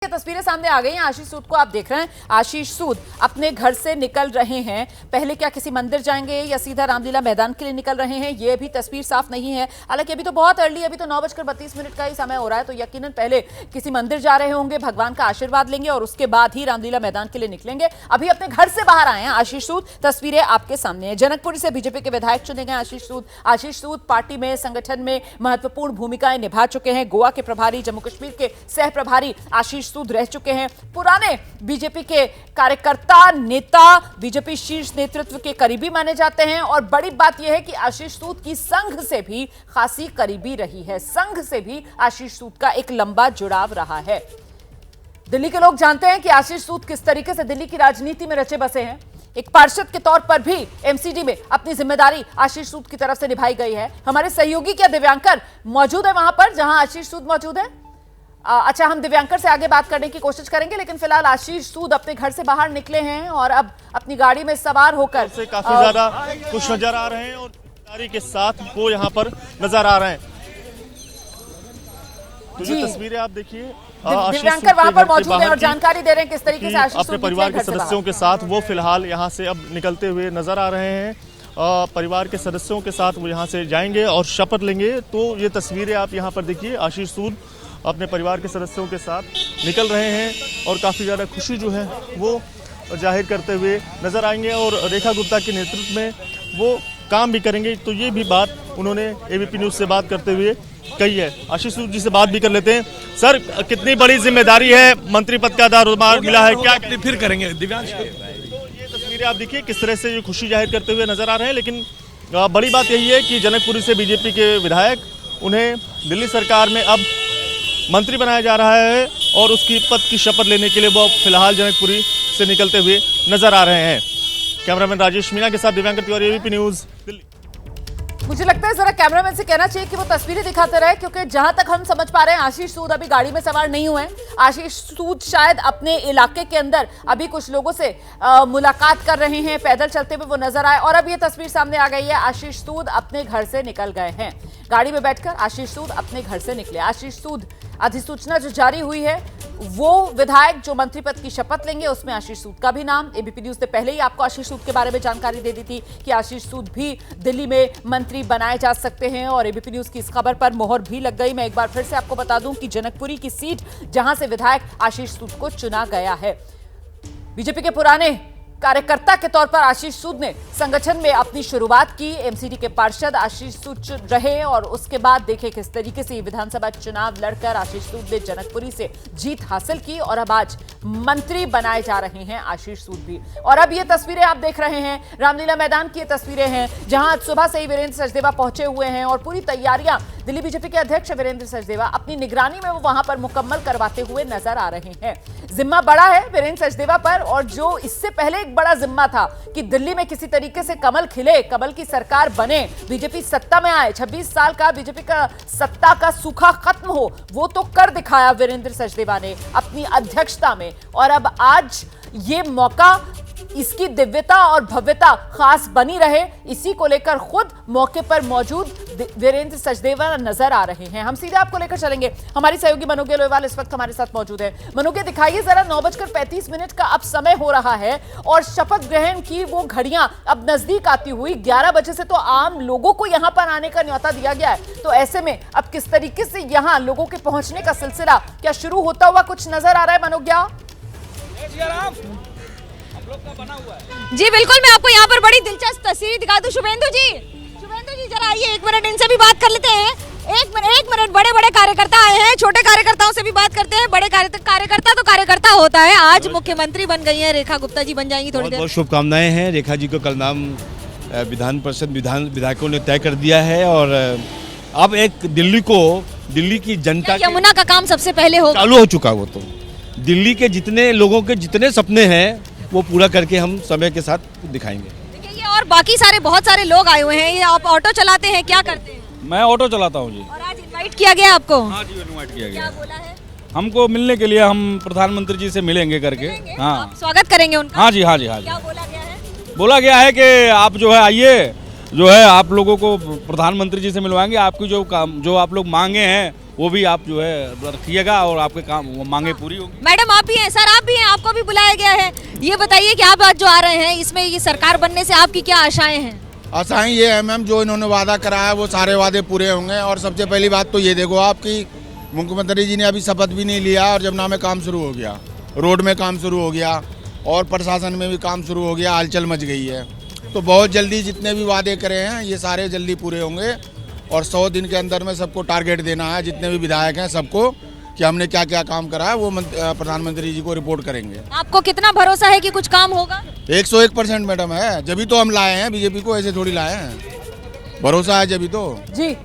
ये तस्वीरें सामने आ गई हैं। आशीष सूद को आप देख रहे हैं। आशीष सूद अपने घर से निकल रहे हैं। पहले क्या किसी मंदिर जाएंगे या सीधा रामलीला मैदान के लिए निकल रहे हैं, ये भी तस्वीर साफ नहीं है। हालांकि अभी तो बहुत अर्ली, अभी तो 9:32 का ही समय हो रहा है, तो यकीनन पहले किसी मंदिर जा रहे होंगे, भगवान का आशीर्वाद लेंगे और उसके बाद ही रामलीला मैदान के लिए निकलेंगे। अभी अपने घर से बाहर आए हैं आशीष सूद। तस्वीरें आपके सामने हैं। जनकपुरी से बीजेपी के विधायक चुने गए आशीष सूद। आशीष सूद पार्टी में, संगठन में महत्वपूर्ण भूमिकाएं निभा चुके हैं। गोवा के प्रभारी, जम्मू कश्मीर के सह प्रभारी आशीष सूद रह चुके हैं। पुराने बीजेपी के कार्यकर्ता, नेता, बीजेपी शीर्ष नेतृत्व के करीबी माने जाते हैं। और बड़ी बात यह है कि आशीष सूद की संघ से भी खासी करीबी रही है। संघ से भी आशीष सूद का एक लंबा जुड़ाव रहा है। दिल्ली के लोग जानते हैं कि आशीष सूद किस तरीके से दिल्ली की राजनीति में रचे बसे हैं। एक पार्षद के तौर पर भी एमसीडी में अपनी जिम्मेदारी आशीष सूद की तरफ से निभाई गई है। हमारे सहयोगी क्या दिव्यांकर मौजूद है वहां पर जहां आशीष सूद मौजूद है? अच्छा, हम दिव्यांकर से आगे बात करने की कोशिश करेंगे, लेकिन फिलहाल आशीष सूद अपने घर से बाहर निकले हैं और अब अपनी गाड़ी में सवार होकर से काफी ज्यादा खुश नजर आ रहे हैं और जिम्मेदारी के साथ वो यहाँ पर नजर आ रहे हैं। तो ये तस्वीरें आप देखिए, दिव्यांकर वहां पर मौजूद हैं और जानकारी दे रहे हैं किस तरीके से आशीष अपने परिवार के सदस्यों के साथ वो फिलहाल यहाँ से अब निकलते हुए नजर आ रहे हैं। परिवार के सदस्यों के साथ वो यहाँ से जाएंगे और शपथ लेंगे। तो ये तस्वीरें आप यहाँ पर देखिए, आशीष सूद अपने परिवार के सदस्यों के साथ निकल रहे हैं और काफ़ी ज़्यादा खुशी जो है वो जाहिर करते हुए नजर आएंगे और रेखा गुप्ता के नेतृत्व में वो काम भी करेंगे। तो ये भी बात उन्होंने एबीपी न्यूज़ से बात करते हुए कही है। आशीष सूद जी से बात भी कर लेते हैं। सर, कितनी बड़ी जिम्मेदारी है, मंत्री पद का दारोमदार मिला है, क्या फिर करेंगे दिव्यांश? ये तस्वीरें आप देखिए किस तरह से ये खुशी जाहिर करते हुए नजर आ रहे हैं। लेकिन बड़ी बात यही है कि जनकपुरी से बीजेपी के विधायक, उन्हें दिल्ली सरकार में अब मंत्री बनाया जा रहा है और उसकी पद की शपथ लेने के लिए वो फिलहाल जनकपुरी से निकलते हुए नजर आ रहे हैं। कैमरामैन राजेश मीना के साथ दिव्यांकर तिवारी, एबीपी न्यूज़, दिल्ली। मुझे लगता है जरा कैमरामैन से कहना चाहिए कि वो तस्वीरें दिखाते रहे, क्योंकि जहां तक हम समझ पा रहे हैं आशीष सूद अभी गाड़ी में सवार नहीं हुए हैं। आशीष सूद शायद अपने इलाके के अंदर अभी कुछ लोगों से मुलाकात कर रहे हैं, पैदल चलते हुए वो नजर आए। और अब ये तस्वीर सामने आ गई है, आशीष सूद अपने घर से निकल गए हैं। गाड़ी में बैठकर आशीष सूद अपने घर से निकले। आशीष सूद, अधिसूचना जो जारी हुई है, वो विधायक जो मंत्री पद की शपथ लेंगे उसमें आशीष सूद का भी नाम। एबीपी न्यूज़ ने पहले ही आपको आशीष सूद के बारे में जानकारी दे दी थी कि आशीष सूद भी दिल्ली में मंत्री बनाए जा सकते हैं और एबीपी न्यूज़ की इस खबर पर मोहर भी लग गई। मैं एक बार फिर से आपको बता दूं कि जनकपुरी की सीट जहां से विधायक आशीष सूद को चुना गया है। बीजेपी के पुराने कार्यकर्ता के तौर पर आशीष सूद ने संगठन में अपनी शुरुआत की। एमसीडी के पार्षद आशीष सूद रहे और उसके बाद देखे किस तरीके से विधानसभा चुनाव लड़कर आशीष सूद ने जनकपुरी से जीत हासिल की और अब आज मंत्री बनाए जा रहे हैं आशीष सूद भी। और अब ये तस्वीरें आप देख रहे हैं, रामलीला मैदान की ये तस्वीरें हैं जहां आज सुबह से ही वीरेंद्र सचदेवा पहुंचे हुए हैं और पूरी तैयारियां दिल्ली बीजेपी के अध्यक्ष वीरेंद्र सचदेवा अपनी निगरानी में वो वहां पर मुकम्मल करवाते हुए नजर आ रहे हैं। जिम्मा बड़ा है वीरेंद्र सचदेवा पर, और जो इससे पहले बड़ा जिम्मा था कि दिल्ली में किसी तरीके से कमल खिले, कमल की सरकार बने, बीजेपी सत्ता में आए, 26 साल का बीजेपी का सत्ता का सूखा खत्म हो, वो तो कर दिखाया वीरेंद्र सचदेवा ने अपनी अध्यक्षता में। और अब आज ये मौका, इसकी दिव्यता और भव्यता खास बनी रहे, इसी को लेकर खुद मौके पर मौजूद वीरेंद्र सचदेवा नजर आ रहे हैं। हम सीधे आपको लेकर चलेंगे। हमारी सहयोगी मनोगे लोहेवाल इस वक्त हमारे साथ मौजूद है। मनोगे, दिखाइए जरा, 9:35 का अब समय हो रहा है और शपथ ग्रहण की वो घड़ियां अब नजदीक आती हुई 11 बजे से तो आम लोगों को यहां पर आने का न्योता दिया गया है। तो ऐसे में अब किस तरीके से यहां लोगों के पहुंचने का सिलसिला क्या शुरू होता हुआ कुछ नजर आ रहा है? मनोज्ञा जी बिल्कुल, मैं आपको यहाँ पर बड़ी दिलचस्प तस्वीर दिखा दूं। शुभेंदु जी जरा आइए, एक मिनट इनसे भी बात कर लेते हैं। एक मिनट, बड़े बड़े कार्यकर्ता आए हैं, छोटे कार्यकर्ताओं से भी बात करते हैं। बड़े कार्यकर्ता तो कार्यकर्ता होता है, आज मुख्यमंत्री बन गई है, रेखा गुप्ता जी बन जाएंगी थोड़ी देर। बहुत शुभकामनाएं हैं। रेखा जी को कल नाम विधान परिषद विधायकों ने तय कर दिया है और अब एक दिल्ली की जनता, यमुना का काम सबसे पहले हो चालू हो चुका। वो तो दिल्ली के जितने लोगों के जितने सपने हैं वो पूरा करके हम समय के साथ दिखाएंगे। देखिए, और बाकी बहुत सारे लोग आए हुए हैं। ये आप ऑटो चलाते हैं, क्या करते हैं? मैं ऑटो चलाता हूँ जी। और आज इनवाइट किया गया आपको? हाँ जी, इनवाइट किया गया। क्या बोला है? हमको मिलने के लिए, हम प्रधानमंत्री जी से मिलेंगे करके। हाँ, आप स्वागत करेंगे उनका? हाँ जी। क्या बोला गया है? बोला गया है कि आप जो है आइए, जो है आप लोगों को प्रधानमंत्री जी से मिलवाएंगे, आपकी जो आप लोग मांगे हैं वो भी आप जो है रखिएगा और आपके काम मांगे पूरी होगी। मैडम आप भी हैं, सर आप भी हैं, आपको भी बुलाया गया है। ये बताइए कि आप आज जो आ रहे हैं, इसमें ये सरकार बनने से आपकी क्या आशाएं हैं? आशाएं ये है मैम, जो इन्होंने वादा कराया वो सारे वादे पूरे होंगे। और सबसे पहली बात तो ये देखो आपकी मुख्यमंत्री जी ने अभी शपथ भी नहीं लिया और जब नामे काम शुरू हो गया, रोड में काम शुरू हो गया और प्रशासन में भी काम शुरू हो गया, हलचल मच गई है। तो बहुत जल्दी जितने भी वादे करे हैं ये सारे जल्दी पूरे होंगे और 100 दिन के अंदर में सबको टारगेट देना है, जितने भी विधायक हैं सबको, कि हमने क्या क्या काम करा है वो प्रधानमंत्री जी को रिपोर्ट करेंगे। आपको कितना भरोसा है कि कुछ काम होगा? 101% मैडम है, जब तो हम लाए हैं बीजेपी को, ऐसे थोड़ी लाए हैं। भरोसा है जब तो जी,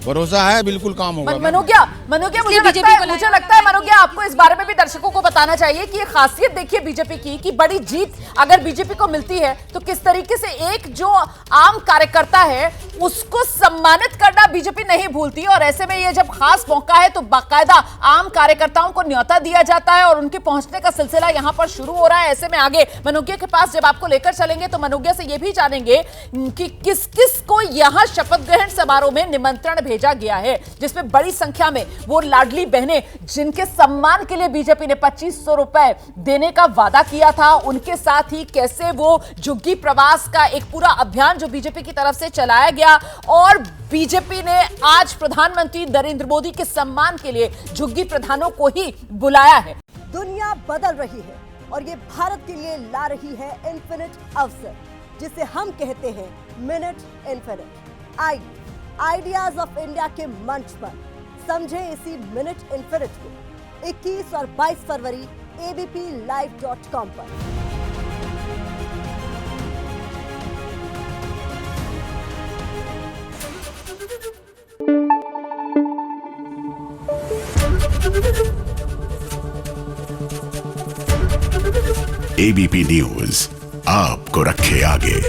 भरोसा है, बिल्कुल काम होगा। मनोज्ञा मुझे लगता है मनोज्ञा आपको इस बारे में भी दर्शकों को बताना चाहिए कि ये खासियत देखिए बीजेपी की, कि बड़ी जीत अगर बीजेपी को मिलती है तो किस तरीके से एक जो आम कार्यकर्ता है उसको सम्मानित करना बीजेपी नहीं भूलती। और ऐसे में ये जब खास मौका है तो बाकायदा आम कार्यकर्ताओं को न्योता दिया जाता है और उनके पहुंचने का सिलसिला यहां पर शुरू हो रहा है। ऐसे में आगे मनोज्ञा के पास जब आपको लेकर चलेंगे तो मनोज्ञा से ये भी जानेंगे कि किस किस को यहां शपथ ग्रहण समारोह में निमंत्रण भेजा गया है, जिसमें बड़ी संख्या में वो लाडली बहनें जिनके सम्मान के लिए बीजेपी ने 2500 रुपए देने का वादा किया था, उनके साथ ही कैसे वो झुग्गी प्रवास का एक पूरा अभियान जो बीजेपी की तरफ से चलाया गया और बीजेपी ने आज प्रधानमंत्री नरेंद्र मोदी के सम्मान के लिए झुग्गी प्रधानों को ही बुलाया है। दुनिया बदल रही है और ये भारत के लिए ला रही है इन्फिनिट अवसर, जिसे हम कहते हैं minute infinite. Ideas of India के मंच पर समझे इसी मिनट इन्फिनिट को 21 और 22 फरवरी abplive.com पर। एबीपी न्यूज आपको रखे आगे।